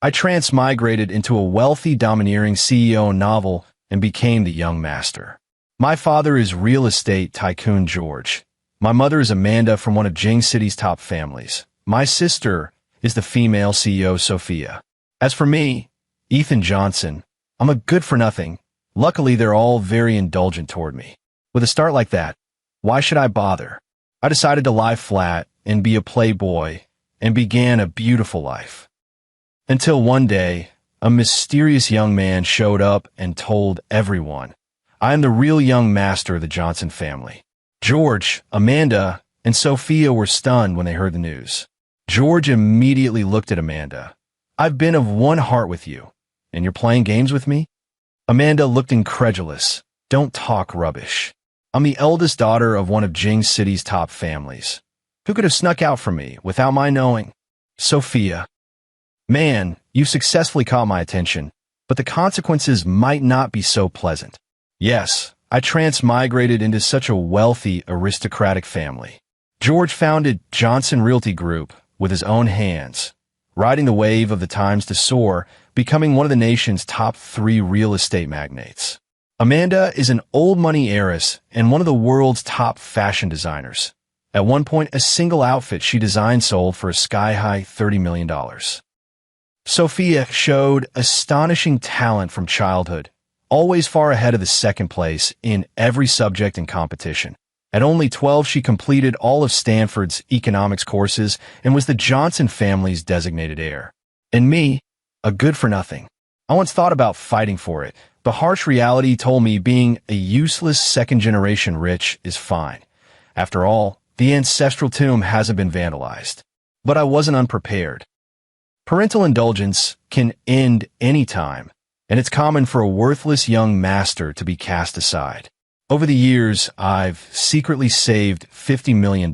I transmigrated into a wealthy, domineering CEO novel and became the young master. My father is real estate tycoon George. My mother is Amanda from one of Jing City's top families. My sister is the female CEO Sophia. As for me, Ethan Johnson, I'm a good-for-nothing. Luckily, they're all very indulgent toward me. With a start like that, why should I bother? I decided to lie flat and be a playboy and began a beautiful life. Until one day, a mysterious young man showed up and told everyone, I am the real young master of the Johnson family. George, Amanda, and Sophia were stunned when they heard the news. George immediately looked at Amanda. I've been of one heart with you, and you're playing games with me? Amanda looked incredulous. Don't talk rubbish. I'm the eldest daughter of one of Jing City's top families. Who could have snuck out from me without my knowing? Sophia. Man, you've successfully caught my attention, but the consequences might not be so pleasant. Yes, I transmigrated into such a wealthy, aristocratic family. George founded Johnson Realty Group with his own hands, riding the wave of the times to soar, becoming one of the nation's top 3 real estate magnates. Amanda is an old money heiress and one of the world's top fashion designers. At one point, a single outfit she designed sold for a sky-high $30 million. Sophia showed astonishing talent from childhood, always far ahead of the second place in every subject and competition. At only 12, she completed all of Stanford's economics courses and was the Johnson family's designated heir. And me, a good-for-nothing. I once thought about fighting for it, but harsh reality told me being a useless second-generation rich is fine. After all, the ancestral tomb hasn't been vandalized. But I wasn't unprepared. Parental indulgence can end any time, and it's common for a worthless young master to be cast aside. Over the years, I've secretly saved $50 million,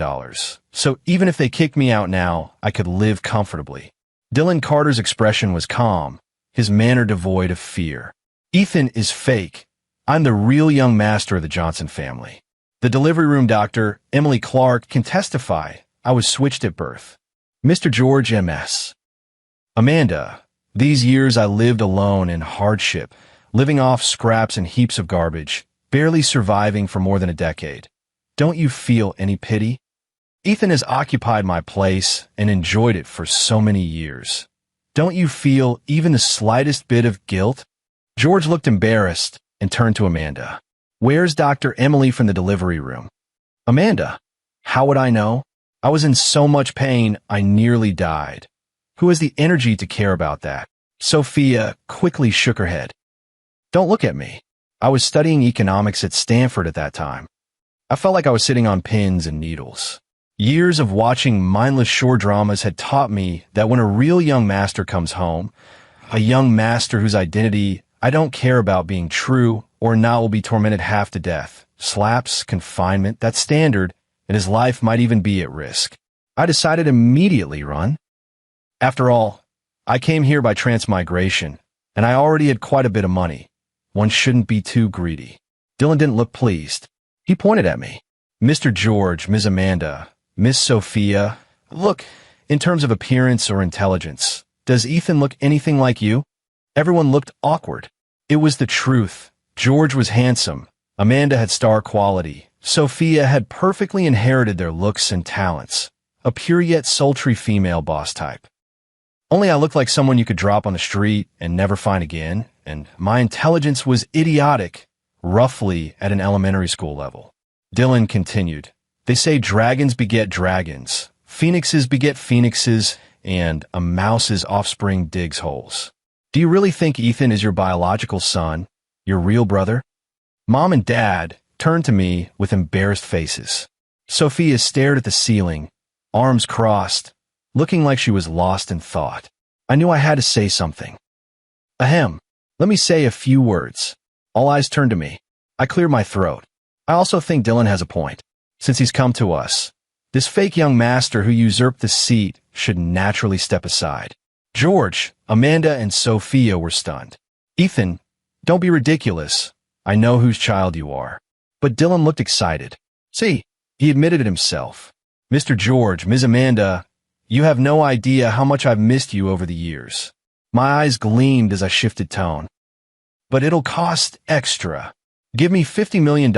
so even if they kicked me out now, I could live comfortably. Dylan Carter's expression was calm, his manner devoid of fear. Ethan is fake. I'm the real young master of the Johnson family. The delivery room doctor, Emily Clark, can testify I was switched at birth. Mr. George M.S. Amanda, these years I lived alone in hardship, living off scraps and heaps of garbage, barely surviving for more than a decade. Don't you feel any pity? Ethan has occupied my place and enjoyed it for so many years. Don't you feel even the slightest bit of guilt? George looked embarrassed and turned to Amanda. Where's Dr. Emily from the delivery room? Amanda, how would I know? I was in so much pain, I nearly died. Who has the energy to care about that? Sophia quickly shook her head. Don't look at me. I was studying economics at Stanford at that time. I felt like I was sitting on pins and needles. Years of watching mindless shore dramas had taught me that when a real young master comes home, a young master whose identity I don't care about being true or not will be tormented half to death. Slaps, confinement, that's standard, and his life might even be at risk. I decided immediately run. After all, I came here by transmigration, and I already had quite a bit of money. One shouldn't be too greedy. Dylan didn't look pleased. He pointed at me. Mr. George, Ms. Amanda, Miss Sophia, look, in terms of appearance or intelligence, does Ethan look anything like you? Everyone looked awkward. It was the truth. George was handsome. Amanda had star quality. Sophia had perfectly inherited their looks and talents. A pure yet sultry female boss type. Only I looked like someone you could drop on the street and never find again, and my intelligence was idiotic, roughly at an elementary school level. Dylan continued, They say dragons beget dragons, phoenixes beget phoenixes, and a mouse's offspring digs holes. Do you really think Ethan is your biological son, your real brother? Mom and Dad turned to me with embarrassed faces. Sophia stared at the ceiling, arms crossed, looking like she was lost in thought. I knew I had to say something. Ahem. Let me say a few words. All eyes turned to me. I cleared my throat. I also think Dylan has a point. Since he's come to us, this fake young master who usurped the seat should naturally step aside. George, Amanda, and Sophia were stunned. Ethan, don't be ridiculous. I know whose child you are. But Dylan looked excited. See, he admitted it himself. Mr. George, Ms. Amanda, you have no idea how much I've missed you over the years. My eyes gleamed as I shifted tone. But it'll cost extra. Give me $50 million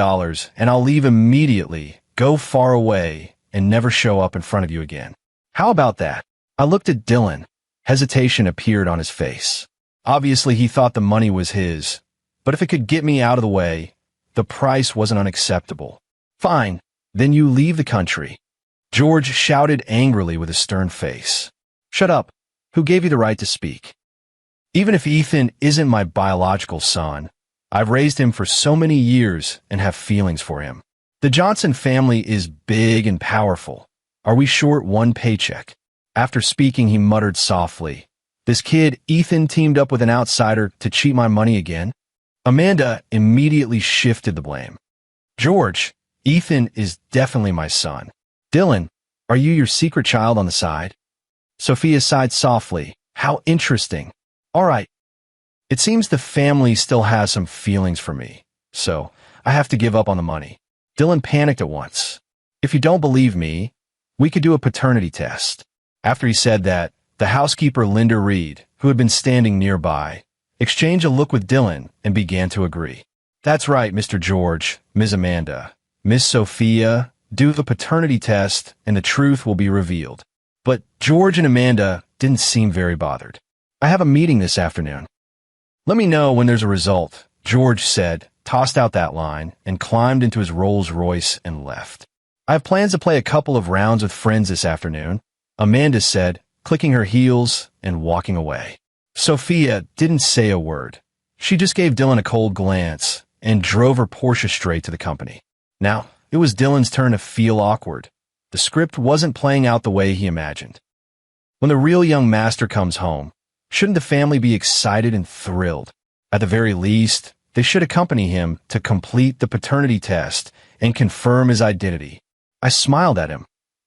and I'll leave immediately, go far away, and never show up in front of you again. How about that? I looked at Dylan. Hesitation appeared on his face. Obviously, he thought the money was his, but if it could get me out of the way, the price wasn't unacceptable. Fine, then you leave the country. George shouted angrily with a stern face. Shut up. Who gave you the right to speak? Even if Ethan isn't my biological son, I've raised him for so many years and have feelings for him. The Johnson family is big and powerful. Are we short one paycheck? After speaking, he muttered softly. This kid, Ethan, teamed up with an outsider to cheat my money again? Amanda immediately shifted the blame. George, Ethan is definitely my son. Dylan, are you your secret child on the side? Sophia sighed softly. How interesting. All right. It seems the family still has some feelings for me, so I have to give up on the money. Dylan panicked at once. If you don't believe me, we could do a paternity test. After he said that, the housekeeper Linda Reed, who had been standing nearby, exchanged a look with Dylan and began to agree. That's right, Mr. George, Ms. Amanda, Miss Sophia, do the paternity test and the truth will be revealed. But George and Amanda didn't seem very bothered. I have a meeting this afternoon. Let me know when there's a result, George said, tossed out that line, and climbed into his Rolls Royce and left. I have plans to play a couple of rounds with friends this afternoon, Amanda said, clicking her heels and walking away. Sophia didn't say a word. She just gave Dylan a cold glance and drove her Porsche straight to the company. Now, it was Dylan's turn to feel awkward. The script wasn't playing out the way he imagined. When the real young master comes home, shouldn't the family be excited and thrilled? At the very least, they should accompany him to complete the paternity test and confirm his identity. I smiled at him,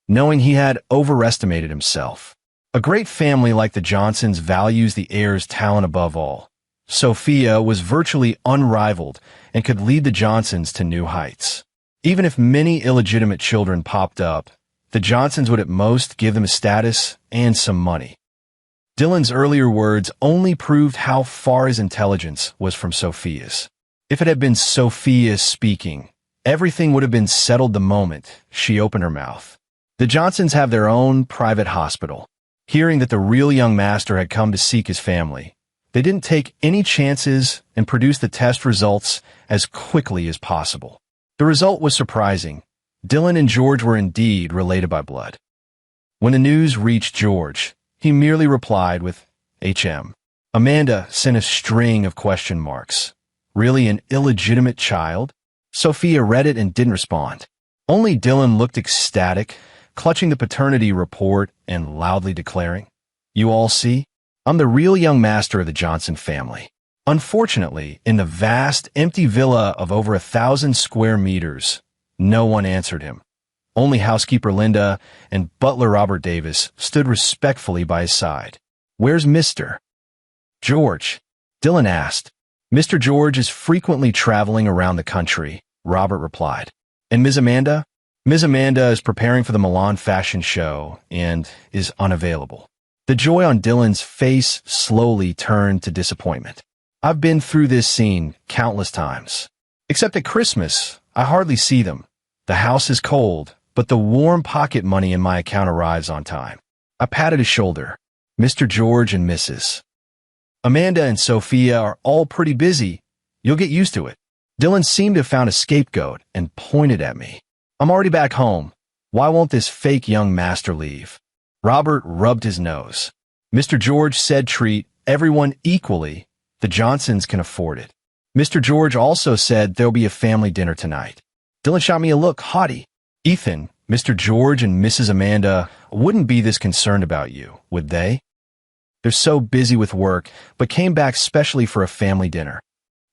knowing he had overestimated himself. A great family like the Johnsons values the heir's talent above all. Sophia was virtually unrivaled and could lead the Johnsons to new heights. Even if many illegitimate children popped up, the Johnsons would at most give them a status and some money. Dylan's earlier words only proved how far his intelligence was from Sophia's. If it had been Sophia speaking, everything would have been settled the moment she opened her mouth. The Johnsons have their own private hospital. Hearing that the real young master had come to seek his family, they didn't take any chances and produced the test results as quickly as possible. The result was surprising. Dylan and George were indeed related by blood. When the news reached George, he merely replied with HM. Amanda sent a string of question marks. Really an illegitimate child? Sophia read it and didn't respond. Only Dylan looked ecstatic, clutching the paternity report and loudly declaring, You all see? I'm the real young master of the Johnson family. Unfortunately, in the vast, empty villa of over 1,000 square meters, no one answered him. Only housekeeper Linda and butler Robert Davis stood respectfully by his side. Where's Mr. George? Dylan asked. Mr. George is frequently traveling around the country, Robert replied. And Ms. Amanda? Ms. Amanda is preparing for the Milan fashion show and is unavailable. The joy on Dylan's face slowly turned to disappointment. I've been through this scene countless times. Except at Christmas, I hardly see them. The house is cold, but the warm pocket money in my account arrives on time. I patted his shoulder. Mr. George and Mrs. Amanda and Sophia are all pretty busy. You'll get used to it. Dylan seemed to have found a scapegoat and pointed at me. I'm already back home. Why won't this fake young master leave? Robert rubbed his nose. Mr. George said treat everyone equally. The Johnsons can afford it. Mr. George also said there'll be a family dinner tonight. Dylan shot me a look, haughty. Ethan, Mr. George and Mrs. Amanda wouldn't be this concerned about you, would they? They're so busy with work, but came back specially for a family dinner.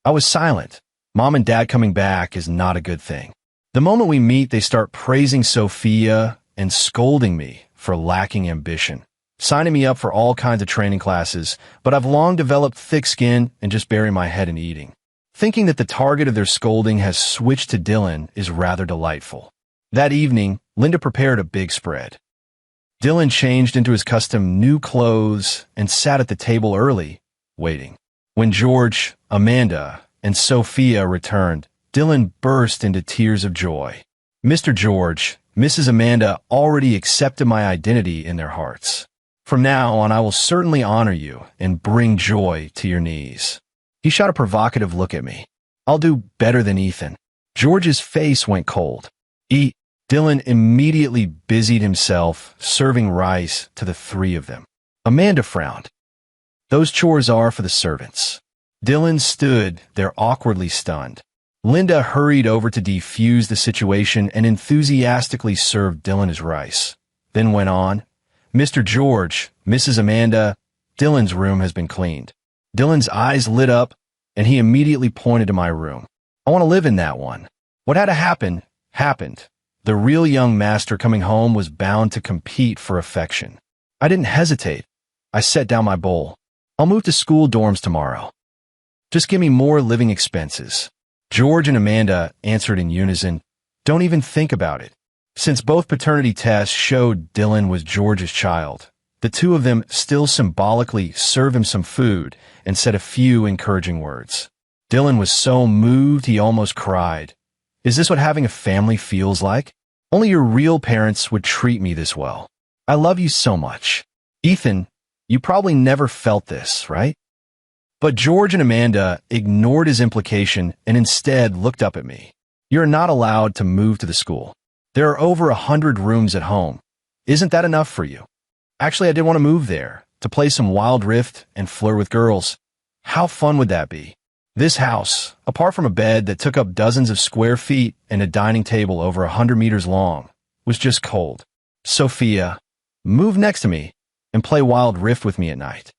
I was silent. Mom and Dad coming back is not a good thing. The moment we meet, they start praising Sophia and scolding me for lacking ambition, signing me up for all kinds of training classes, but I've long developed thick skin and just bury my head in eating. Thinking that the target of their scolding has switched to Dylan is rather delightful. That evening, Linda prepared a big spread. Dylan changed into his custom new clothes and sat at the table early, waiting. When George, Amanda, and Sophia returned, Dylan burst into tears of joy. Mr. George, Mrs. Amanda already accepted my identity in their hearts. From now on, I will certainly honor you and bring joy to your knees. He shot a provocative look at me. I'll do better than Ethan. George's face went cold. Eat. Dylan immediately busied himself serving rice to the three of them. Amanda frowned. Those chores are for the servants. Dylan stood there awkwardly stunned. Linda hurried over to defuse the situation and enthusiastically served Dylan his rice. Then went on, Mr. George, Mrs. Amanda, Dylan's room has been cleaned. Dylan's eyes lit up, and he immediately pointed to my room. I want to live in that one. What had to happen, happened. The real young master coming home was bound to compete for affection. I didn't hesitate. I set down my bowl. I'll move to school dorms tomorrow. Just give me more living expenses. George and Amanda answered in unison, don't even think about it. Since both paternity tests showed Dylan was George's child, the two of them still symbolically served him some food and said a few encouraging words. Dylan was so moved he almost cried. Is this what having a family feels like? Only your real parents would treat me this well. I love you so much. Ethan, you probably never felt this, right? But George and Amanda ignored his implication and instead looked up at me. You're not allowed to move to the school. There are over 100 rooms at home. Isn't that enough for you? Actually, I did want to move there, to play some Wild Rift and flirt with girls. How fun would that be? This house, apart from a bed that took up dozens of square feet and a dining table over 100 meters long, was just cold. Sophia, move next to me and play Wild Rift with me at night.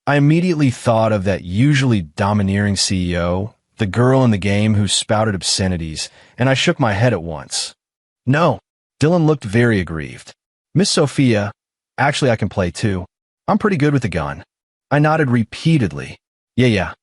I immediately thought of that usually domineering CEO, the girl in the game who spouted obscenities, and I shook my head at once. No. Dylan looked very aggrieved. Miss Sophia, actually I can play too. I'm pretty good with the gun. I nodded repeatedly. Yeah.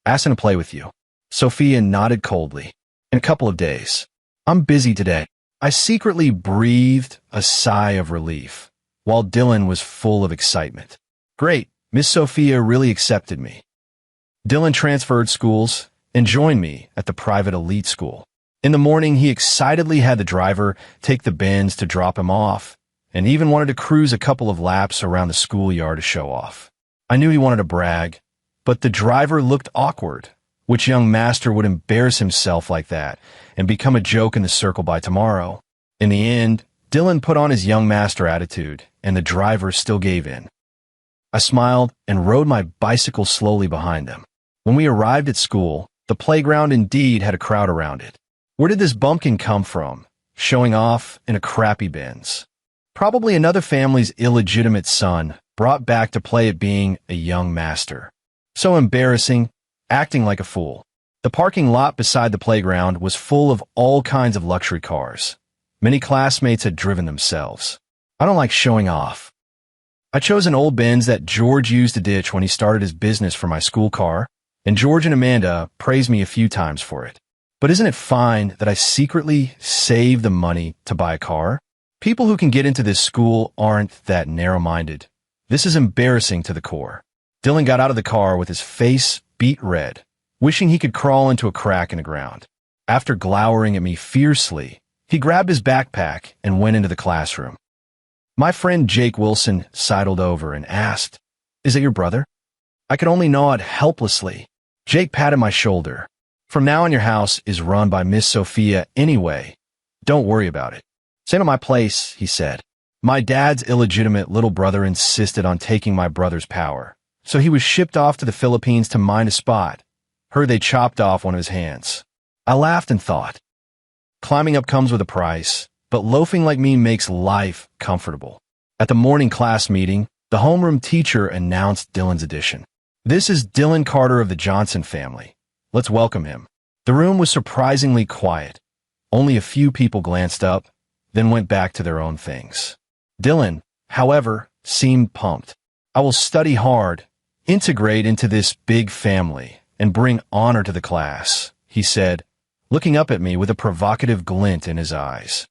Asking to play with you. Sophia nodded coldly. In a couple of days. I'm busy today. I secretly breathed a sigh of relief, while Dylan was full of excitement. Great, Miss Sophia really accepted me. Dylan transferred schools and joined me at the private elite school. In the morning, he excitedly had the driver take the Benz to drop him off, and even wanted to cruise a couple of laps around the schoolyard to show off. I knew he wanted to brag, but the driver looked awkward. Which young master would embarrass himself like that and become a joke in the circle by tomorrow? In the end, Dylan put on his young master attitude, and the driver still gave in. I smiled and rode my bicycle slowly behind them. When we arrived at school, the playground indeed had a crowd around it. Where did this bumpkin come from, showing off in a crappy Benz? Probably another family's illegitimate son, brought back to play at being a young master. So embarrassing, acting like a fool. The parking lot beside the playground was full of all kinds of luxury cars. Many classmates had driven themselves. I don't like showing off. I chose an old Benz that George used to ditch when he started his business for my school car, and George and Amanda praised me a few times for it. But isn't it fine that I secretly saved the money to buy a car? People who can get into this school aren't that narrow-minded. This is embarrassing to the core. Dylan got out of the car with his face beet red, wishing he could crawl into a crack in the ground. After glowering at me fiercely, he grabbed his backpack and went into the classroom. My friend Jake Wilson sidled over and asked, "Is it your brother?" I could only nod helplessly. Jake patted my shoulder. "From now on, your house is run by Miss Sophia anyway. Don't worry about it." "Stay at my place," he said. My dad's illegitimate little brother insisted on taking my brother's power, so he was shipped off to the Philippines to mine a spot. Heard they chopped off one of his hands. I laughed and thought, climbing up comes with a price, but loafing like me makes life comfortable. At the morning class meeting, the homeroom teacher announced Dylan's addition. "This is Dylan Carter of the Johnson family. Let's welcome him." The room was surprisingly quiet. Only a few people glanced up, then went back to their own things. Dylan, however, seemed pumped. "I will study hard, integrate into this big family, and bring honor to the class," he said, looking up at me with a provocative glint in his eyes.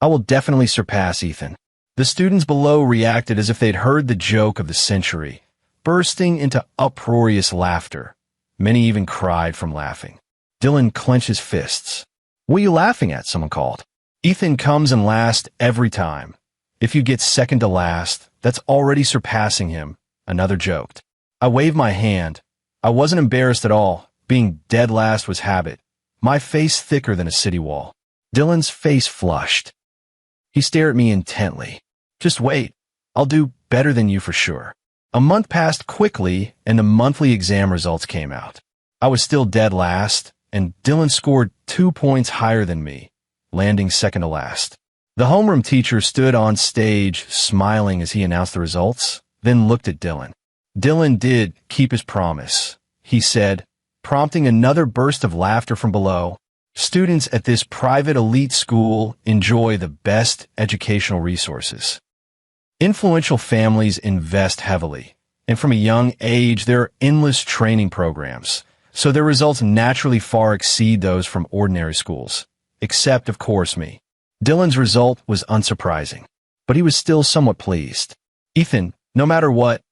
"I will definitely surpass Ethan. The students below reacted as if they'd heard the joke of the century, bursting into uproarious laughter. Many even cried from laughing. Dylan clenched his fists. "What are you laughing at?" someone called. "Ethan comes in last every time. If you get second to last, that's already surpassing him," another joked. I waved my hand. I wasn't embarrassed at all. Being dead last was habit. My face thicker than a city wall. Dylan's face flushed. He stared at me intently. "Just wait. I'll do better than you for sure." A month passed quickly, and the monthly exam results came out. I was still dead last, and Dylan scored 2 points higher than me, landing second to last. The homeroom teacher stood on stage, smiling as he announced the results, then looked at Dylan. Dylan did keep his promise, he said, prompting another burst of laughter from below. "Students at this private elite school enjoy the best educational resources. Influential families invest heavily, and from a young age there are endless training programs, so their results naturally far exceed those from ordinary schools. Except, of course, me." Dylan's result was unsurprising, but he was still somewhat pleased. "Ethan, no matter what,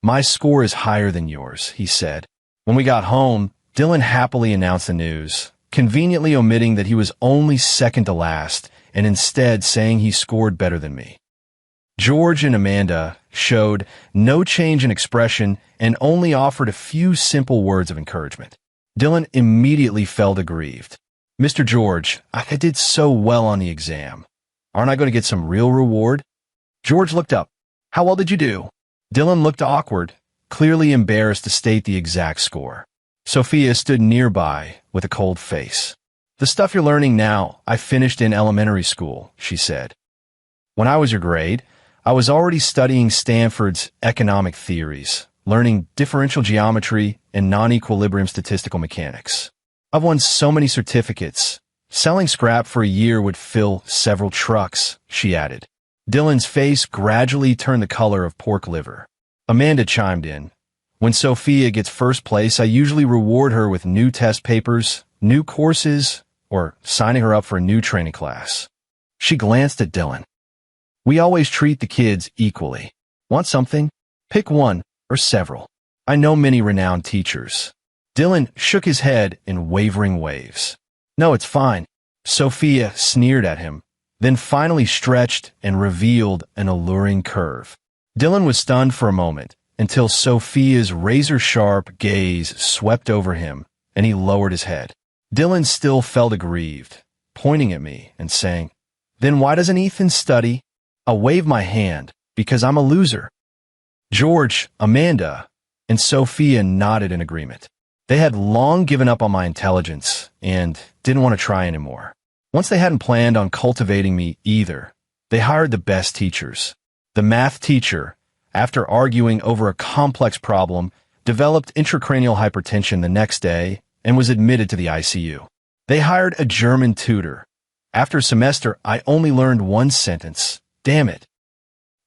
my score is higher than yours," he said. When we got home, Dylan happily announced the news, conveniently omitting that he was only second to last, and instead saying he scored better than me. George and Amanda showed no change in expression and only offered a few simple words of encouragement. Dylan immediately felt aggrieved. "Mr. George, I did so well on the exam. Aren't I going to get some real reward?" George looked up. "How well did you do?" Dylan looked awkward, clearly embarrassed to state the exact score. Sophia stood nearby with a cold face. "The stuff you're learning now, I finished in elementary school," she said. "When I was your grade, I was already studying Stanford's economic theories, learning differential geometry and non-equilibrium statistical mechanics. I've won so many certificates. Selling scrap for a year would fill several trucks," she added. Dylan's face gradually turned the color of pork liver. Amanda chimed in. "When Sophia gets first place, I usually reward her with new test papers, new courses, or signing her up for a new training class." She glanced at Dylan. "We always treat the kids equally. Want something? Pick one or several. I know many renowned teachers." Dylan shook his head in wavering waves. "No, it's fine." Sophia sneered at him, then finally stretched and revealed an alluring curve. Dylan was stunned for a moment, until Sophia's razor-sharp gaze swept over him, and he lowered his head. Dylan still felt aggrieved, pointing at me and saying, "Then why doesn't Ethan study?" I waved my hand, "Because I'm a loser." George, Amanda, and Sophia nodded in agreement. They had long given up on my intelligence and didn't want to try anymore. Once they hadn't planned on cultivating me either, they hired the best teachers. The math teacher, after arguing over a complex problem, developed intracranial hypertension the next day and was admitted to the ICU. They hired a German tutor. After a semester, I only learned one sentence. Damn it.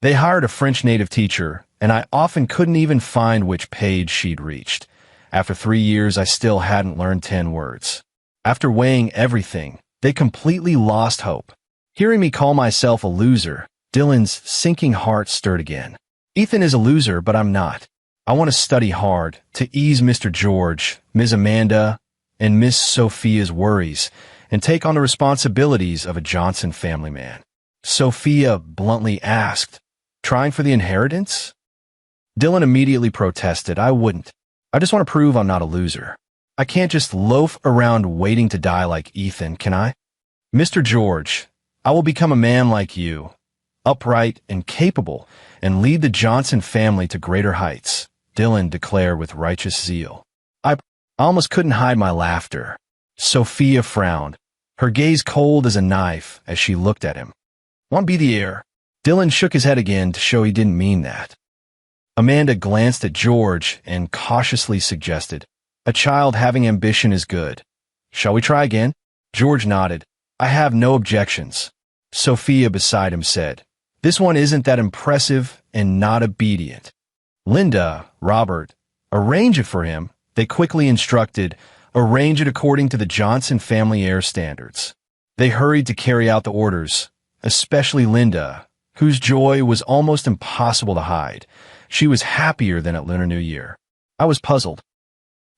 They hired a French native teacher, and I often couldn't even find which page she'd reached. After 3 years, I still hadn't learned 10 words. After weighing everything, they completely lost hope. Hearing me call myself a loser, Dylan's sinking heart stirred again. "Ethan is a loser, but I'm not. I want to study hard to ease Mr. George, Ms. Amanda, and Miss Sophia's worries and take on the responsibilities of a Johnson family man." Sophia bluntly asked, "Trying for the inheritance?" Dylan immediately protested. "I wouldn't. I just want to prove I'm not a loser. I can't just loaf around waiting to die like Ethan, can I? Mr. George, I will become a man like you, upright and capable, and lead the Johnson family to greater heights," Dylan declared with righteous zeal. I almost couldn't hide my laughter. Sophia frowned, her gaze cold as a knife as she looked at him. "Want to be the heir?" Dylan shook his head again to show he didn't mean that. Amanda glanced at George and cautiously suggested, "A child having ambition is good. Shall we try again?" George nodded. "I have no objections." Sophia beside him said, "This one isn't that impressive and not obedient." "Linda, Robert, arrange it for him," they quickly instructed. "Arrange it according to the Johnson family heir standards." They hurried to carry out the orders, especially Linda, whose joy was almost impossible to hide. She was happier than at Lunar New Year. I was puzzled.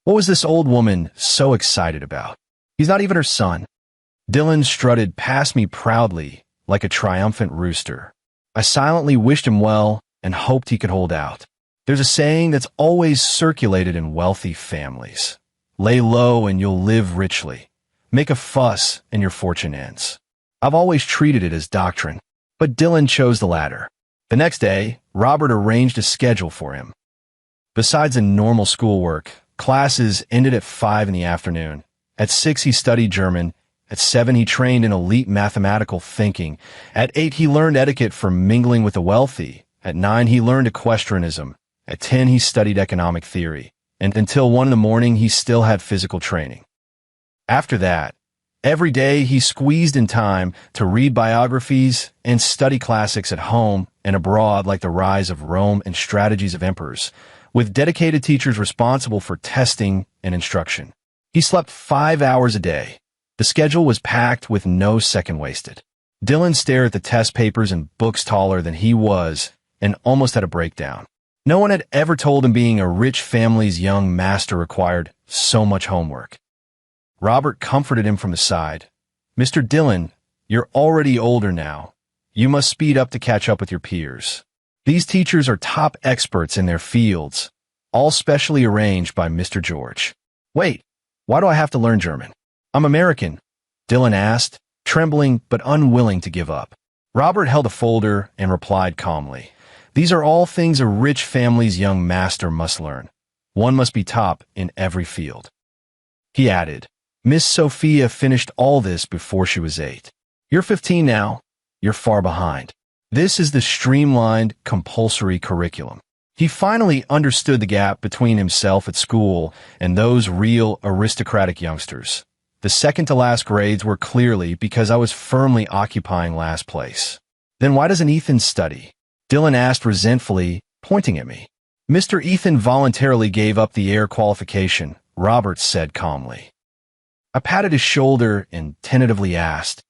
What was this old woman so excited about? He's not even her son. Dylan strutted past me proudly, like a triumphant rooster. I silently wished him well and hoped he could hold out. There's a saying that's always circulated in wealthy families. Lay low and you'll live richly. Make a fuss and your fortune ends. I've always treated it as doctrine, but Dylan chose the latter. The next day, Robert arranged a schedule for him. Besides the normal schoolwork, classes ended at 5 in the afternoon. At 6, he studied German. At 7, he trained in elite mathematical thinking. At 8, he learned etiquette for mingling with the wealthy. At 9, he learned equestrianism. At 10, he studied economic theory. And until 1 in the morning, he still had physical training. After that, every day he squeezed in time to read biographies and study classics at home and abroad, like The Rise of Rome and Strategies of Emperors, with dedicated teachers responsible for testing and instruction. He slept 5 hours a day. The schedule was packed with no second wasted. Dylan stared at the test papers and books taller than he was and almost had a breakdown. No one had ever told him being a rich family's young master required so much homework. Robert comforted him from the side. "Mr. Dylan, you're already older now. You must speed up to catch up with your peers. These teachers are top experts in their fields, all specially arranged by Mr. George." "Wait, why do I have to learn German? I'm American," Dylan asked, trembling but unwilling to give up. Robert held a folder and replied calmly, "These are all things a rich family's young master must learn. One must be top in every field." He added, "Miss Sophia finished all this before she was 8. You're 15 now. You're far behind. This is the streamlined, compulsory curriculum." He finally understood the gap between himself at school and those real aristocratic youngsters. The second-to-last grades were clearly because I was firmly occupying last place. "Then why doesn't Ethan study?" Dylan asked resentfully, pointing at me. "Mr. Ethan voluntarily gave up the heir qualification," Robert said calmly. I patted his shoulder and tentatively asked,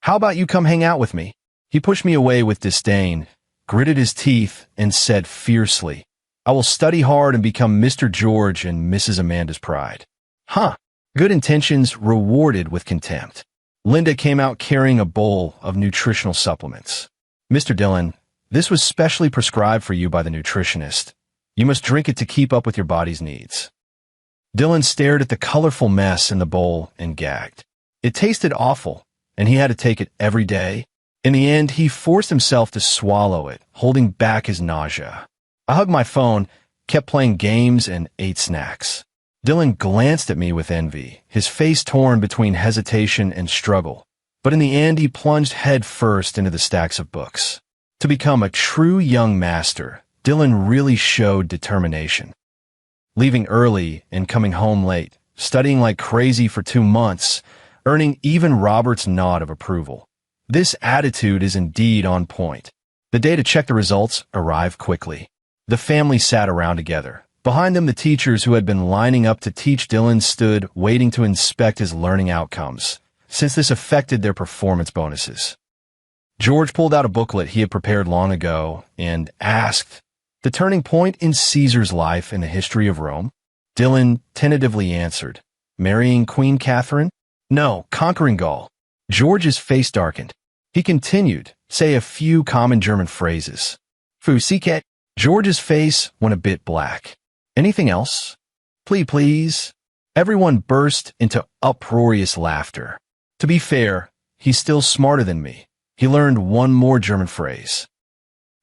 "How about you come hang out with me?" He pushed me away with disdain, gritted his teeth, and said fiercely, "I will study hard and become Mr. George and Mrs. Amanda's pride." Huh. Good intentions rewarded with contempt. Linda came out carrying a bowl of nutritional supplements. "Mr. Dylan, this was specially prescribed for you by the nutritionist. You must drink it to keep up with your body's needs." Dylan stared at the colorful mess in the bowl and gagged. It tasted awful, and he had to take it every day. In the end, he forced himself to swallow it, holding back his nausea. I hugged my phone, kept playing games, and ate snacks. Dylan glanced at me with envy, his face torn between hesitation and struggle. But in the end, he plunged head first into the stacks of books. To become a true young master, Dylan really showed determination. Leaving early and coming home late, studying like crazy for 2 months, earning even Robert's nod of approval. This attitude is indeed on point. The day to check the results arrived quickly. The family sat around together. Behind them, the teachers who had been lining up to teach Dylan stood waiting to inspect his learning outcomes, since this affected their performance bonuses. George pulled out a booklet he had prepared long ago and asked, "The turning point in Caesar's life in the history of Rome?" Dylan tentatively answered, "Marrying Queen Catherine?" "No, conquering Gaul." George's face darkened. He continued, "Say a few common German phrases." "Fusiket." George's face went a bit black. "Anything else?" Please." Everyone burst into uproarious laughter. To be fair, he's still smarter than me. He learned one more German phrase.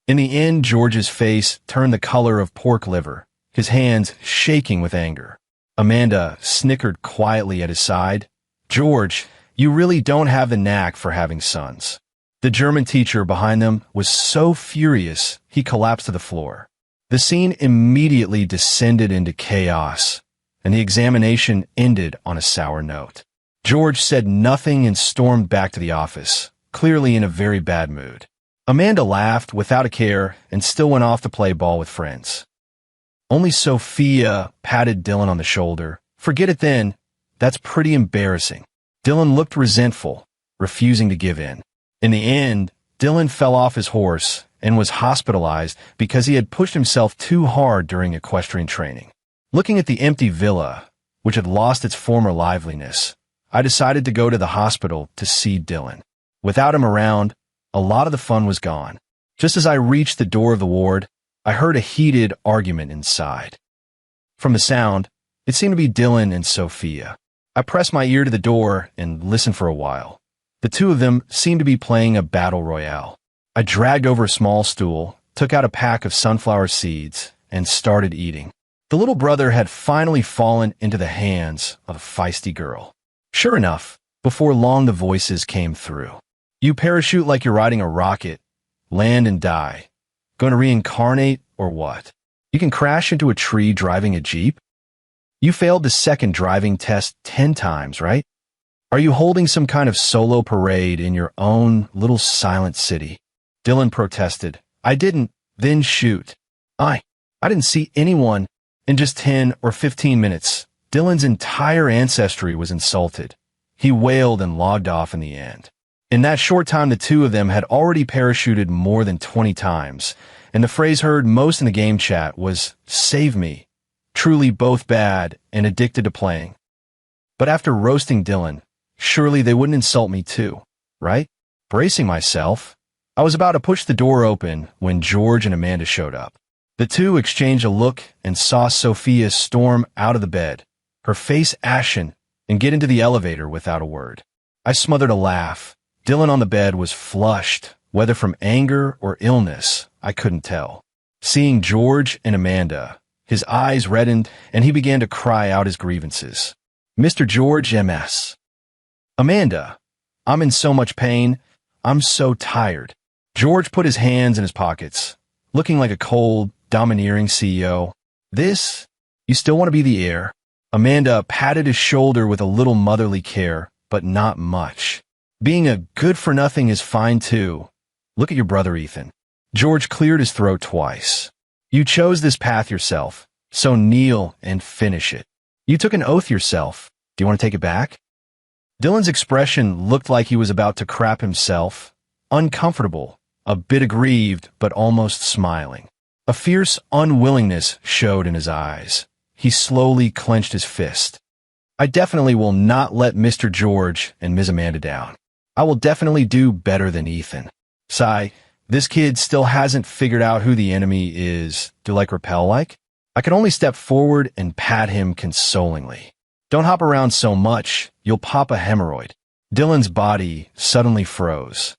In the end, George's face turned the color of pork liver, his hands shaking with anger. Amanda snickered quietly at his side. "George, you really don't have the knack for having sons." The German teacher behind them was so furious he collapsed to the floor. The scene immediately descended into chaos, and the examination ended on a sour note. George said nothing and stormed back to the office, clearly in a very bad mood. Amanda laughed without a care and still went off to play ball with friends. Only Sophia patted Dylan on the shoulder. "Forget it then. That's pretty embarrassing." Dylan looked resentful, refusing to give in. In the end, Dylan fell off his horse and was hospitalized because he had pushed himself too hard during equestrian training. Looking at the empty villa, which had lost its former liveliness, I decided to go to the hospital to see Dylan. Without him around, a lot of the fun was gone. Just as I reached the door of the ward, I heard a heated argument inside. From the sound, it seemed to be Dylan and Sophia. I pressed my ear to the door and listened for a while. The two of them seemed to be playing a battle royale. I dragged over a small stool, took out a pack of sunflower seeds, and started eating. The little brother had finally fallen into the hands of a feisty girl. Sure enough, before long the voices came through. You parachute like you're riding a rocket, land and die. Going to reincarnate or what? You can crash into a tree driving a Jeep? You failed the second driving test 10 times, right? Are you holding some kind of solo parade in your own little silent city? Dylan protested. I didn't, then shoot. I didn't see anyone in just 10 or 15 minutes. Dylan's entire ancestry was insulted. He wailed and logged off in the end. In that short time, the two of them had already parachuted more than 20 times, and the phrase heard most in the game chat was, "Save me." Truly both bad and addicted to playing. But after roasting Dylan, surely they wouldn't insult me too, right? Bracing myself, I was about to push the door open when George and Amanda showed up. The two exchanged a look and saw Sophia storm out of the bed, her face ashen, and get into the elevator without a word. I smothered a laugh. Dylan on the bed was flushed, whether from anger or illness, I couldn't tell. Seeing George and Amanda, his eyes reddened and he began to cry out his grievances. Mr. George MS. Amanda, I'm in so much pain. I'm so tired. George put his hands in his pockets, looking like a cold, domineering CEO. This? You still want to be the heir? Amanda patted his shoulder with a little motherly care, but not much. Being a good-for-nothing is fine too. Look at your brother Ethan. George cleared his throat twice. You chose this path yourself, so kneel and finish it. You took an oath yourself. Do you want to take it back? Dylan's expression looked like he was about to crap himself, uncomfortable, a bit aggrieved, but almost smiling. A fierce unwillingness showed in his eyes. He slowly clenched his fist. I definitely will not let Mr. George and Ms. Amanda down. I will definitely do better than Ethan. Sigh, this kid still hasn't figured out who the enemy is. Do like repel like? I could only step forward and pat him consolingly. Don't hop around so much, you'll pop a hemorrhoid. Dylan's body suddenly froze.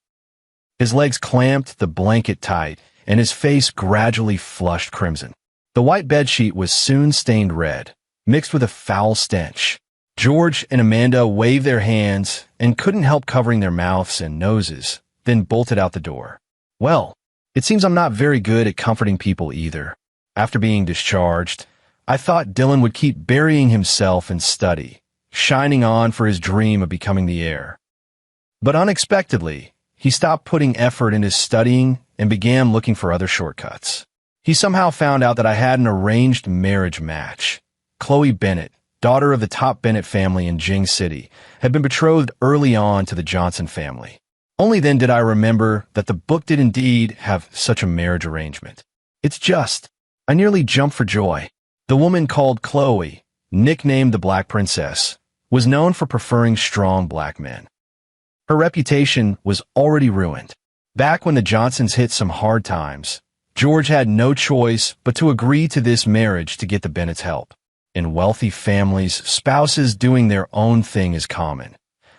His legs clamped the blanket tight, and his face gradually flushed crimson. The white bedsheet was soon stained red, mixed with a foul stench. George and Amanda waved their hands and couldn't help covering their mouths and noses, then bolted out the door. Well, it seems I'm not very good at comforting people either. After being discharged, I thought Dylan would keep burying himself in study, shining on for his dream of becoming the heir. But unexpectedly, he stopped putting effort into studying and began looking for other shortcuts. He somehow found out that I had an arranged marriage match. Chloe Bennett, daughter of the top Bennett family in Jing City, had been betrothed early on to the Johnson family. Only then did I remember that the book did indeed have such a marriage arrangement. It's just, I nearly jumped for joy. The woman called Chloe, nicknamed the Black Princess, was known for preferring strong black men. Her reputation was already ruined. Back when the Johnsons hit some hard times, George had no choice but to agree to this marriage to get the Bennett's help. In wealthy families, spouses doing their own thing is common.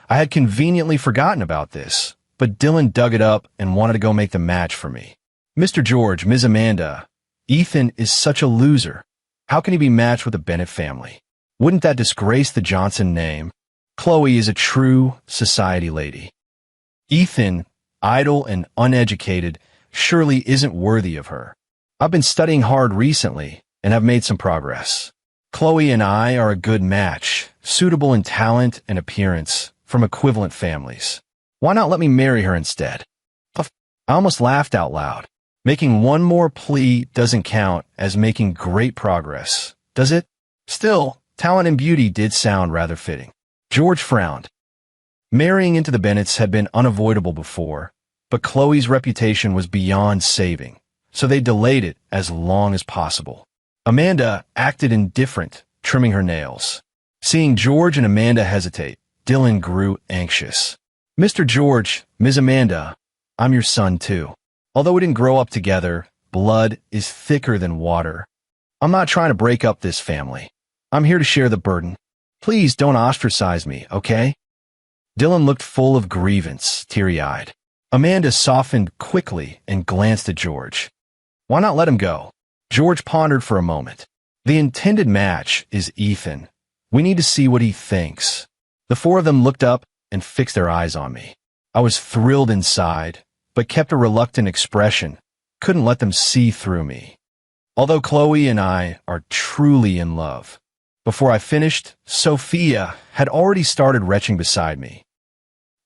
I had conveniently forgotten about this, but Dylan dug it up and wanted to go make the match for me. Mr. George, Ms. Amanda, Ethan is such a loser. How can he be matched with the Bennett family? Wouldn't that disgrace the Johnson name? Chloe is a true society lady. Ethan, idle and uneducated, surely isn't worthy of her. I've been studying hard recently and have made some progress. Chloe and I are a good match, suitable in talent and appearance, from equivalent families. Why not let me marry her instead? I almost laughed out loud. Making one more plea doesn't count as making great progress, does it? Still, talent and beauty did sound rather fitting. George frowned. Marrying into the Bennetts had been unavoidable before, but Chloe's reputation was beyond saving, so they delayed it as long as possible. Amanda acted indifferent, trimming her nails. Seeing George and Amanda hesitate, Dylan grew anxious. "Mr. George, Ms. Amanda, I'm your son too. Although we didn't grow up together, blood is thicker than water. I'm not trying to break up this family. I'm here to share the burden. Please don't ostracize me, okay?" Dylan looked full of grievance, teary-eyed. Amanda softened quickly and glanced at George. "Why not let him go?" George pondered for a moment. "The intended match is Ethan. We need to see what he thinks." The four of them looked up and fixed their eyes on me. I was thrilled inside, but kept a reluctant expression. Couldn't let them see through me. Although Chloe and I are truly in love. Before I finished, Sophia had already started retching beside me.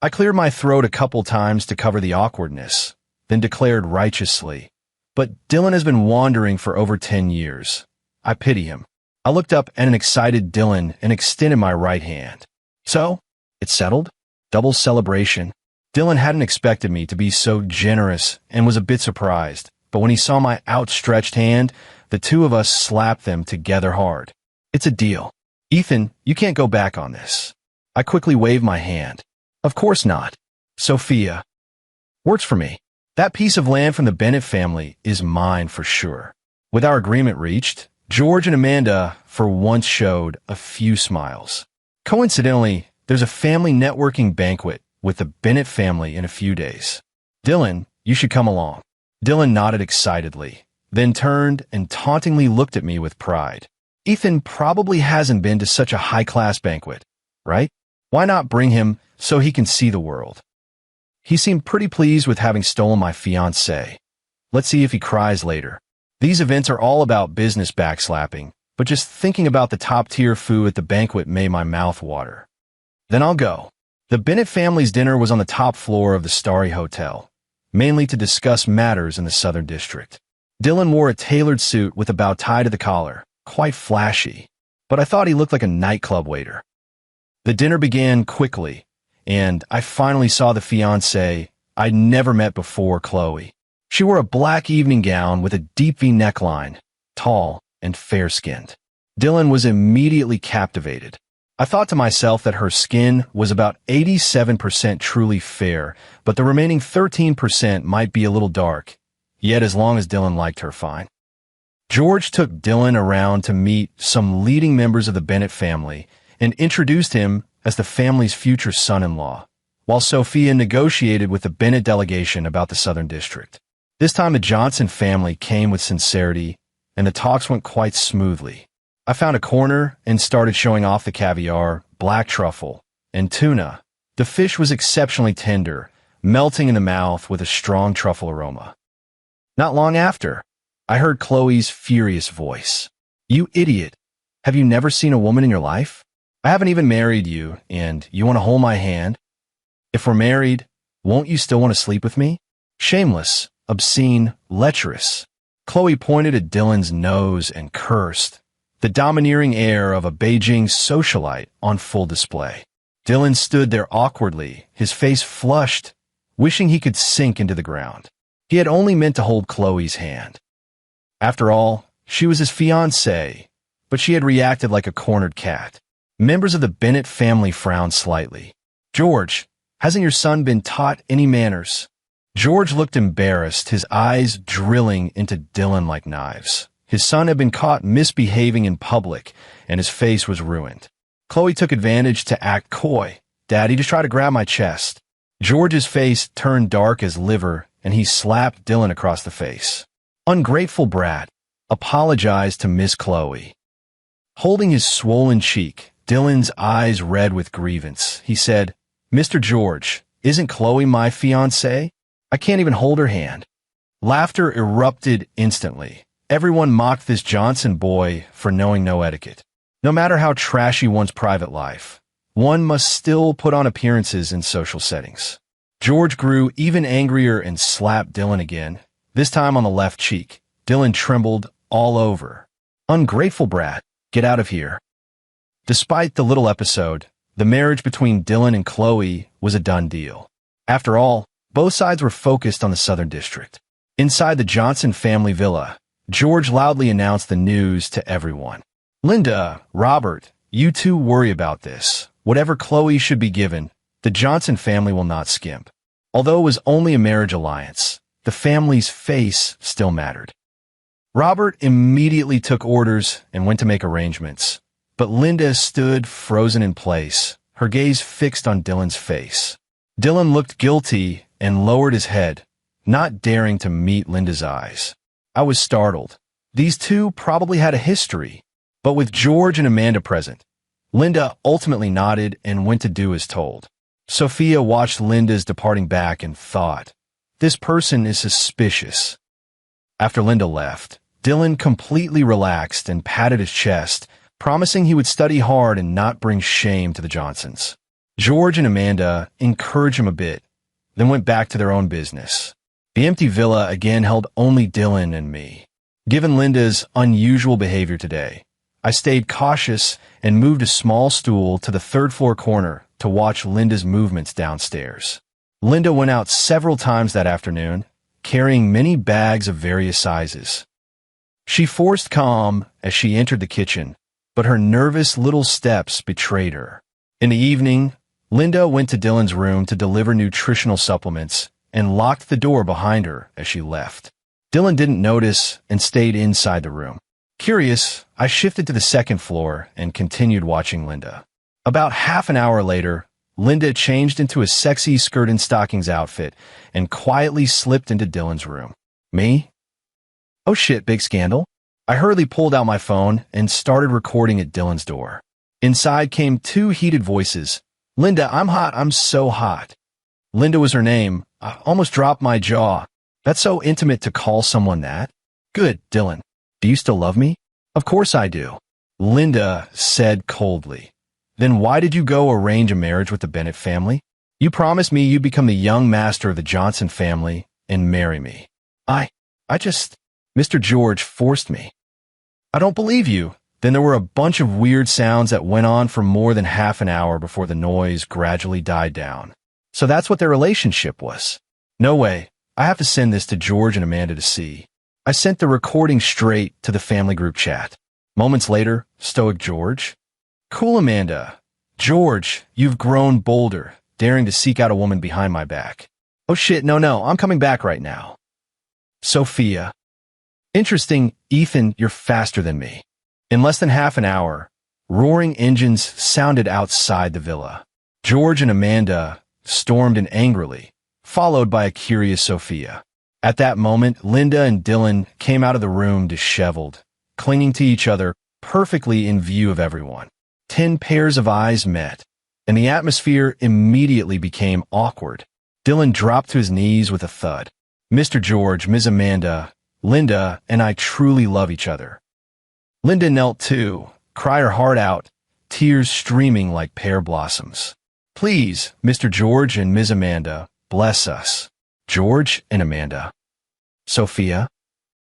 I cleared my throat a couple times to cover the awkwardness, then declared righteously, "But Dylan has been wandering for over 10 years. I pity him." I looked up at an excited Dylan and extended my right hand. "So, it's settled? Double celebration?" Dylan hadn't expected me to be so generous and was a bit surprised, but when he saw my outstretched hand, the two of us slapped them together hard. "It's a deal. Ethan, you can't go back on this." I quickly waved my hand. "Of course not. Sophia. Works for me. That piece of land from the Bennett family is mine for sure." With our agreement reached, George and Amanda for once showed a few smiles. Coincidentally, there's a family networking banquet with the Bennett family in a few days. "Dylan, you should come along." Dylan nodded excitedly, then turned and tauntingly looked at me with pride. "Ethan probably hasn't been to such a high-class banquet, right? Why not bring him so he can see the world?" He seemed pretty pleased with having stolen my fiancée. Let's see if he cries later. These events are all about business backslapping, but just thinking about the top-tier food at the banquet made my mouth water. Then I'll go. The Bennett family's dinner was on the top floor of the Starry Hotel, mainly to discuss matters in the Southern District. Dylan wore a tailored suit with a bow tie to the collar, quite flashy, but I thought he looked like a nightclub waiter. The dinner began quickly, and I finally saw the fiancée I'd never met before, Chloe. She wore a black evening gown with a deep V neckline, tall and fair-skinned. Dylan was immediately captivated. I thought to myself that her skin was about 87% truly fair, but the remaining 13% might be a little dark, yet as long as Dylan liked her, fine. George took Dylan around to meet some leading members of the Bennett family and introduced him as the family's future son-in-law, while Sophia negotiated with the Bennett delegation about the Southern District. This time the Johnson family came with sincerity, and the talks went quite smoothly. I found a corner and started showing off the caviar, black truffle, and tuna. The fish was exceptionally tender, melting in the mouth with a strong truffle aroma. Not long after, I heard Chloe's furious voice. "You idiot! Have you never seen a woman in your life? I haven't even married you, and you want to hold my hand? If we're married, won't you still want to sleep with me? Shameless, obscene, lecherous." Chloe pointed at Dylan's nose and cursed, the domineering air of a Beijing socialite on full display. Dylan stood there awkwardly, his face flushed, wishing he could sink into the ground. He had only meant to hold Chloe's hand. After all, she was his fiancée, but she had reacted like a cornered cat. Members of the Bennett family frowned slightly. "George, hasn't your son been taught any manners?" George looked embarrassed, his eyes drilling into Dylan like knives. His son had been caught misbehaving in public, and his face was ruined. Chloe took advantage to act coy. "Daddy, just try to grab my chest." George's face turned dark as liver, and he slapped Dylan across the face. "Ungrateful brat, apologized to Miss Chloe." Holding his swollen cheek, Dylan's eyes red with grievance, he said, "Mr. George, isn't Chloe my fiancée? I can't even hold her hand." Laughter erupted instantly. Everyone mocked this Johnson boy for knowing no etiquette. No matter how trashy one's private life, one must still put on appearances in social settings. George grew even angrier and slapped Dylan again, this time on the left cheek. Dylan trembled all over. "Ungrateful brat, get out of here." Despite the little episode, the marriage between Dylan and Chloe was a done deal. After all, Both sides were focused on the Southern District. Inside the Johnson family villa, George loudly announced the news to everyone. Linda, Robert, you two worry about this. Whatever Chloe should be given, the Johnson family will not skimp. Although it was only a marriage alliance, the family's face still mattered. Robert immediately took orders and went to make arrangements, but Linda stood frozen in place, her gaze fixed on Dylan's face. Dylan looked guilty and lowered his head, not daring to meet Linda's eyes. I was startled. These two probably had a history, but with George and Amanda present, Linda ultimately nodded and went to do as told. Sophia watched Linda's departing back and thought, "This person is suspicious." After Linda left, Dylan completely relaxed and patted his chest, promising he would study hard and not bring shame to the Johnsons. George and Amanda encouraged him a bit, then went back to their own business. The empty villa again held only Dylan and me. Given Linda's unusual behavior today, I stayed cautious and moved a small stool to the third-floor corner to watch Linda's movements downstairs. Linda went out several times that afternoon, carrying many bags of various sizes. She forced calm as she entered the kitchen, but her nervous little steps betrayed her. In the evening, Linda went to Dylan's room to deliver nutritional supplements and locked the door behind her as she left. Dylan didn't notice and stayed inside the room. Curious, I shifted to the second floor and continued watching Linda. About half an hour later, Linda changed into a sexy skirt and stockings outfit and quietly slipped into Dylan's room. Me? Oh shit, big scandal. I hurriedly pulled out my phone and started recording at Dylan's door. Inside came two heated voices. "Linda, I'm hot, I'm so hot." Linda was her name. I almost dropped my jaw. That's so intimate to call someone that. "Good, Dylan. Do you still love me?" "Of course I do," Linda said coldly. "Then why did you go arrange a marriage with the Bennett family? You promised me you'd become the young master of the Johnson family and marry me." I just... Mr. George forced me." "I don't believe you." Then there were a bunch of weird sounds that went on for more than half an hour before the noise gradually died down. So that's what their relationship was. No way. I have to send this to George and Amanda to see. I sent the recording straight to the family group chat. Moments later, stoic George. "Cool, Amanda. George, you've grown bolder, daring to seek out a woman behind my back." "Oh shit, no, I'm coming back right now." Sophia. "Interesting, Ethan, you're faster than me." In less than half an hour, roaring engines sounded outside the villa. George and Amanda stormed in angrily, followed by a curious Sophia. At that moment, Linda and Dylan came out of the room disheveled, clinging to each other, perfectly in view of everyone. 10 pairs of eyes met, and the atmosphere immediately became awkward. Dylan dropped to his knees with a thud. "Mr. George, Ms. Amanda, Linda and I truly love each other." Linda knelt too, cried her heart out, tears streaming like pear blossoms. "Please, Mr. George and Ms. Amanda, bless us." George and Amanda. Sophia.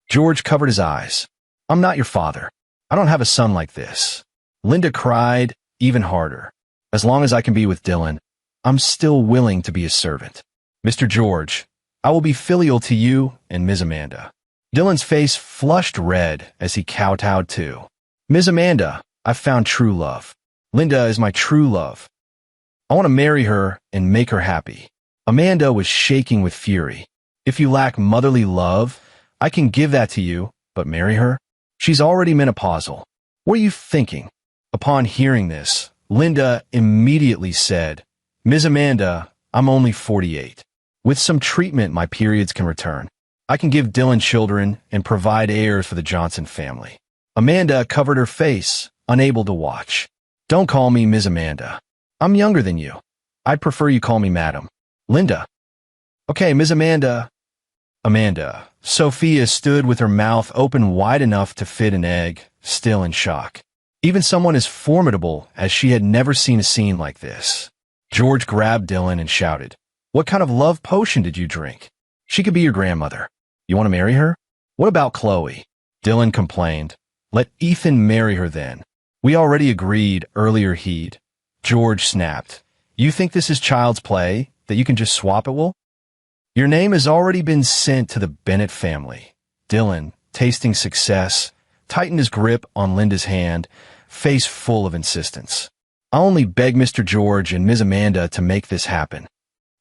George covered his eyes. "I'm not your father. I don't have a son like this." Linda cried even harder. "As long as I can be with Dylan, I'm still willing to be a servant." "Mr. George, I will be filial to you and Ms. Amanda." Dylan's face flushed red as he kowtowed too. "Ms. Amanda, I've found true love. Linda is my true love. I want to marry her and make her happy." Amanda was shaking with fury. "If you lack motherly love, I can give that to you, but marry her? She's already menopausal. What are you thinking?" Upon hearing this, Linda immediately said, "Ms. Amanda, I'm only 48. With some treatment, my periods can return. I can give Dylan children and provide heirs for the Johnson family." Amanda covered her face, unable to watch. "Don't call me Ms. Amanda. I'm younger than you. I'd prefer you call me Madam." "Linda." "Okay, Ms. Amanda." Amanda. Sophia stood with her mouth open wide enough to fit an egg, still in shock. Even someone as formidable as she had never seen a scene like this. George grabbed Dylan and shouted, "What kind of love potion did you drink? She could be your grandmother. You want to marry her? What about Chloe?" Dylan complained, "Let Ethan marry her then. We already agreed earlier he'd." George snapped, "You think this is child's play, that you can just swap it, Will?" Your name has already been sent to the Bennett family. Dylan, tasting success, tightened his grip on Linda's hand, face full of insistence. I only beg Mr. George and Ms. Amanda to make this happen.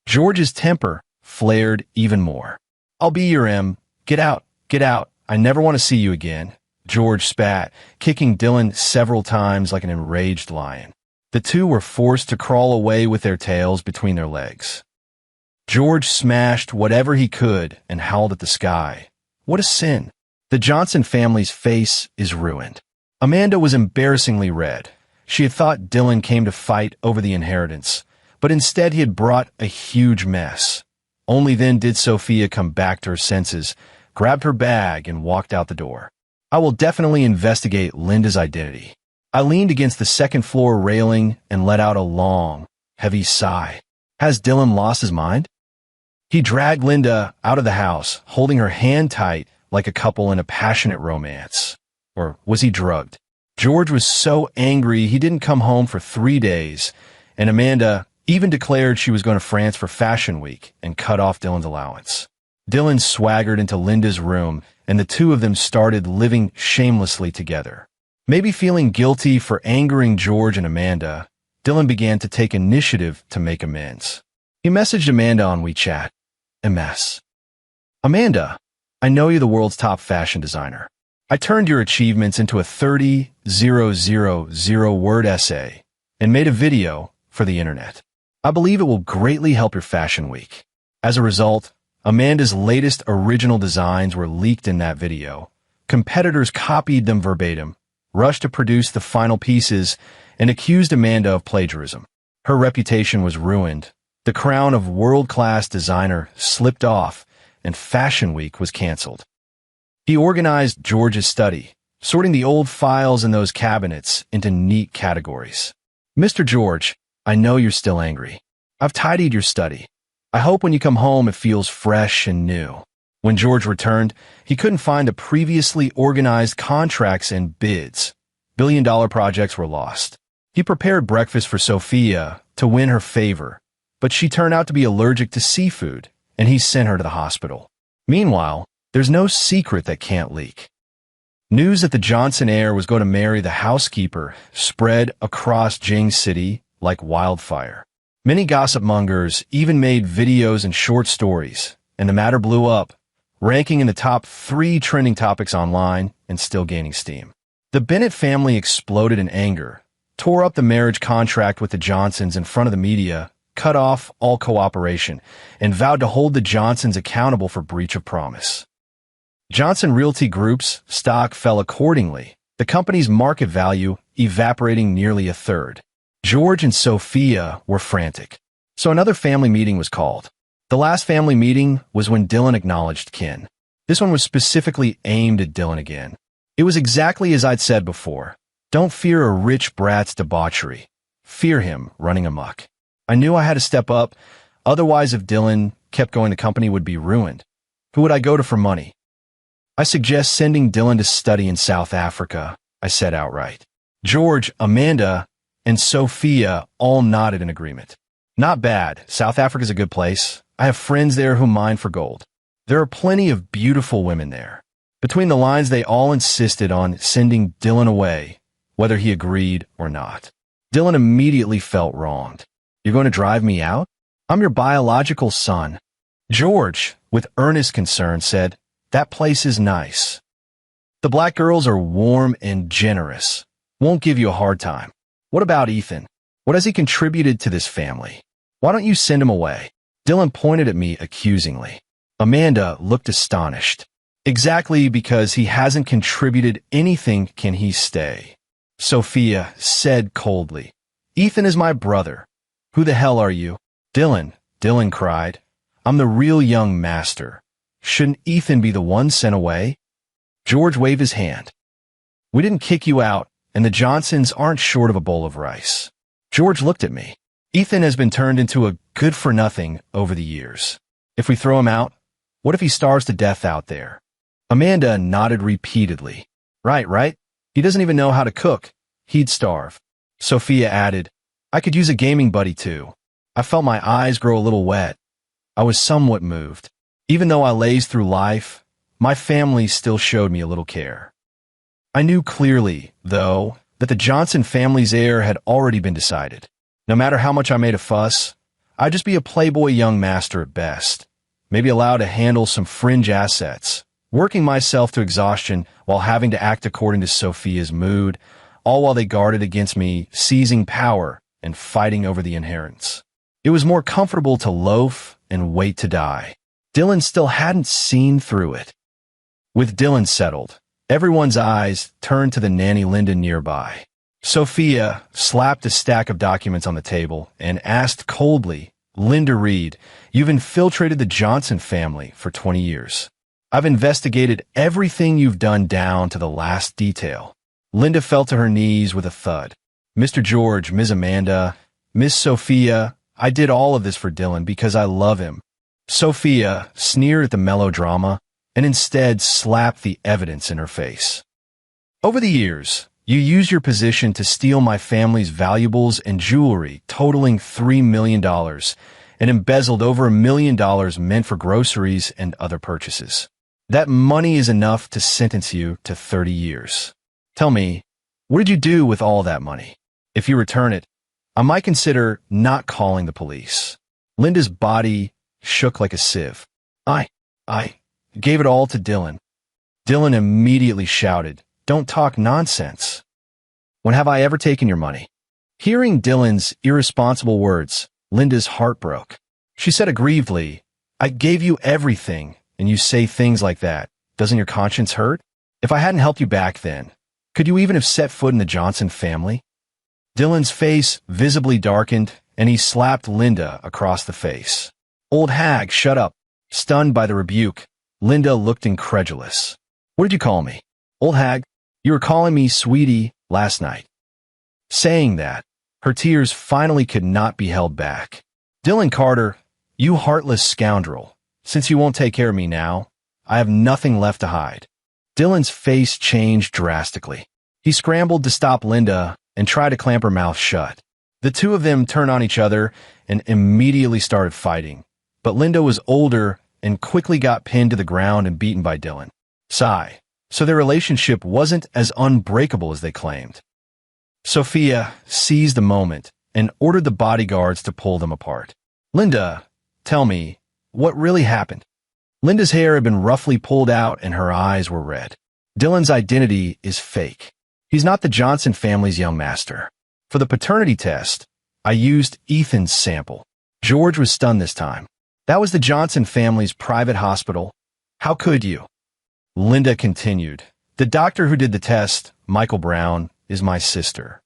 George's temper flared even more. I'll be your M. Get out, get out. I never want to see you again. George spat, kicking Dylan several times like an enraged lion. The two were forced to crawl away with their tails between their legs. George smashed whatever he could and howled at the sky. What a sin. The Johnson family's face is ruined. Amanda was embarrassingly red. She had thought Dylan came to fight over the inheritance, but instead he had brought a huge mess. Only then did Sophia come back to her senses, grabbed her bag, and walked out the door. I will definitely investigate Linda's identity. I leaned against the second-floor railing and let out a long, heavy sigh. Has Dylan lost his mind? He dragged Linda out of the house, holding her hand tight like a couple in a passionate romance. Or was he drugged? George was so angry he didn't come home for 3 days, and Amanda even declared she was going to France for Fashion Week and cut off Dylan's allowance. Dylan swaggered into Linda's room, and the two of them started living shamelessly together. Maybe feeling guilty for angering George and Amanda, Dylan began to take initiative to make amends. He messaged Amanda on WeChat. MS. Amanda, I know you're the world's top fashion designer. I turned your achievements into a 30,000-word essay and made a video for the internet. I believe it will greatly help your fashion week. As a result, Amanda's latest original designs were leaked in that video. Competitors copied them verbatim, rushed to produce the final pieces, and accused Amanda of plagiarism. Her reputation was ruined. The crown of world-class designer slipped off, and Fashion Week was canceled. He organized George's study, sorting the old files in those cabinets into neat categories. Mr. George, I know you're still angry. I've tidied your study. I hope when you come home it feels fresh and new. When George returned, he couldn't find the previously organized contracts and bids. Billion-dollar projects were lost. He prepared breakfast for Sophia to win her favor, but she turned out to be allergic to seafood, and he sent her to the hospital. Meanwhile, there's no secret that can't leak. News that the Johnson heir was going to marry the housekeeper spread across Jing City like wildfire. Many gossip mongers even made videos and short stories, and the matter blew up, ranking in the top 3 trending topics online and still gaining steam. The Bennett family exploded in anger, tore up the marriage contract with the Johnsons in front of the media, cut off all cooperation, and vowed to hold the Johnsons accountable for breach of promise. Johnson Realty Group's stock fell accordingly, the company's market value evaporating nearly a third. George and Sophia were frantic, so another family meeting was called. The last family meeting was when Dylan acknowledged kin. This one was specifically aimed at Dylan again. It was exactly as I'd said before. Don't fear a rich brat's debauchery. Fear him running amok. I knew I had to step up, otherwise if Dylan kept going the company would be ruined. Who would I go to for money? I suggest sending Dylan to study in South Africa, I said outright. George, Amanda, and Sophia all nodded in agreement. Not bad. South Africa's a good place. I have friends there who mine for gold. There are plenty of beautiful women there. Between the lines, they all insisted on sending Dylan away, whether he agreed or not. Dylan immediately felt wronged. You're going to drive me out? I'm your biological son. George, with earnest concern, said, that place is nice. The black girls are warm and generous. Won't give you a hard time. What about Ethan? What has he contributed to this family? Why don't you send him away? Dylan pointed at me accusingly. Amanda looked astonished. Exactly because he hasn't contributed anything can he stay. Sophia said coldly, Ethan is my brother. Who the hell are you? Dylan cried. I'm the real young master. Shouldn't Ethan be the one sent away? George waved his hand. We didn't kick you out, and the Johnsons aren't short of a bowl of rice. George looked at me. Ethan has been turned into a good-for-nothing over the years. If we throw him out, what if he starves to death out there? Amanda nodded repeatedly. Right. He doesn't even know how to cook. He'd starve. Sophia added, I could use a gaming buddy too. I felt my eyes grow a little wet. I was somewhat moved. Even though I lazed through life, my family still showed me a little care. I knew clearly, though, that the Johnson family's heir had already been decided. No matter how much I made a fuss, I'd just be a playboy young master at best, maybe allowed to handle some fringe assets, working myself to exhaustion while having to act according to Sophia's mood, all while they guarded against me seizing power and fighting over the inheritance. It was more comfortable to loaf and wait to die. Dylan still hadn't seen through it. With Dylan settled, everyone's eyes turned to the nanny Linda nearby. Sophia slapped a stack of documents on the table and asked coldly, "Linda Reed, you've infiltrated the Johnson family for 20 years. I've investigated everything you've done down to the last detail." Linda fell to her knees with a thud. "Mr. George, Ms. Amanda, Miss Sophia, I did all of this for Dylan because I love him." Sophia sneered at the melodrama and instead slapped the evidence in her face. "Over the years, you used your position to steal my family's valuables and jewelry totaling $3 million and embezzled over $1 million meant for groceries and other purchases. That money is enough to sentence you to 30 years. Tell me, what did you do with all that money? If you return it, I might consider not calling the police." Linda's body shook like a sieve. I gave it all to Dylan." Dylan immediately shouted, "Don't talk nonsense. When have I ever taken your money?" Hearing Dylan's irresponsible words, Linda's heart broke. She said aggrievedly, "I gave you everything, and you say things like that. Doesn't your conscience hurt? If I hadn't helped you back then, could you even have set foot in the Johnson family?" Dylan's face visibly darkened, and he slapped Linda across the face. "Old hag, shut up." Stunned by the rebuke, Linda looked incredulous. "What did you call me? Old hag? You were calling me sweetie last night." Saying that, her tears finally could not be held back. "Dylan Carter, you heartless scoundrel. Since you won't take care of me now, I have nothing left to hide." Dylan's face changed drastically. He scrambled to stop Linda and tried to clamp her mouth shut. The two of them turned on each other and immediately started fighting. But Linda was older and quickly got pinned to the ground and beaten by Dylan. Sigh. So their relationship wasn't as unbreakable as they claimed. Sophia seized the moment and ordered the bodyguards to pull them apart. "Linda, tell me, what really happened?" Linda's hair had been roughly pulled out and her eyes were red. "Dylan's identity is fake. He's not the Johnson family's young master. For the paternity test, I used Ethan's sample." George was stunned this time. "That was the Johnson family's private hospital. How could you?" Linda continued, "The doctor who did the test, Michael Brown, is my sister.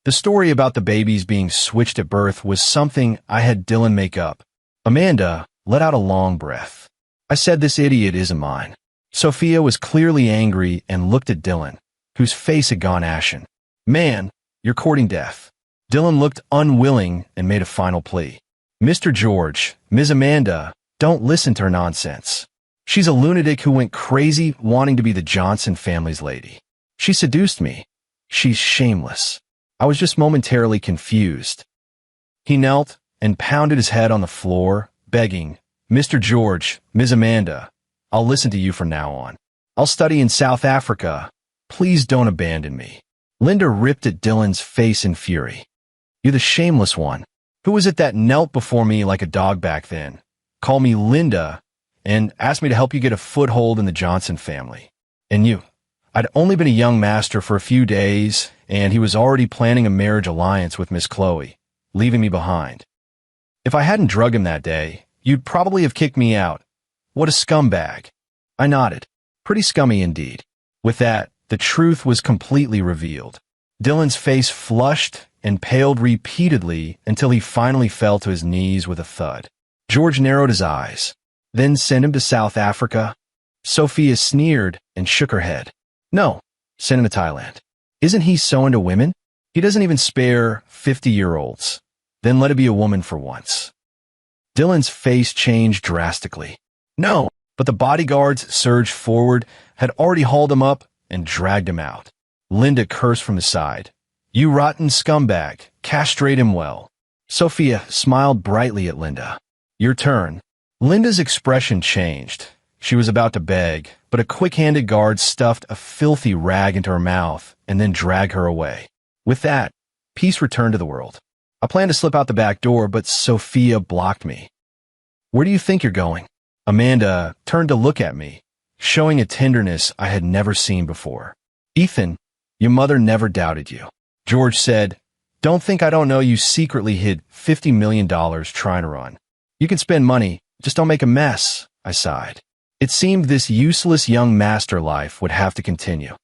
The story about the babies being switched at birth was something I had Dylan make up." Amanda let out a long breath. "I said this idiot isn't mine." Sophia was clearly angry and looked at Dylan, whose face had gone ashen. "Man, you're courting death." Dylan looked unwilling and made a final plea. "Mr. George, Ms. Amanda, don't listen to her nonsense. She's a lunatic who went crazy wanting to be the Johnson family's lady. She seduced me. She's shameless. I was just momentarily confused." He knelt and pounded his head on the floor, begging, "Mr. George, Ms. Amanda, I'll listen to you from now on. I'll study in South Africa. Please don't abandon me." Linda ripped at Dylan's face in fury. "You're the shameless one. Who was it that knelt before me like a dog back then, called me Linda, and asked me to help you get a foothold in the Johnson family? And you? I'd only been a young master for a few days, and he was already planning a marriage alliance with Miss Chloe, leaving me behind. If I hadn't drugged him that day, you'd probably have kicked me out. What a scumbag." I nodded. "Pretty scummy indeed." With that, the truth was completely revealed. Dylan's face flushed and paled repeatedly until he finally fell to his knees with a thud. George narrowed his eyes. "Then send him to South Africa?" Sophia sneered and shook her head. "No, send him to Thailand. Isn't he so into women? He doesn't even spare 50-year-olds. Then let it be a woman for once." Dylan's face changed drastically. "No," but the bodyguards surged forward, had already hauled him up and dragged him out. Linda cursed from his side. "You rotten scumbag, castrate him well." Sophia smiled brightly at Linda. "Your turn. Linda's expression changed. She was about to beg, but a quick-handed guard stuffed a filthy rag into her mouth and then dragged her away. With that, peace returned to the world. I planned to slip out the back door, but Sophia blocked me. "Where do you think you're going?" Amanda turned to look at me, showing a tenderness I had never seen before. "Ethan, your mother never doubted you." George said, "Don't think I don't know you secretly hid $50 million trying to run. You can spend money, just don't make a mess," I sighed. It seemed this useless young master life would have to continue.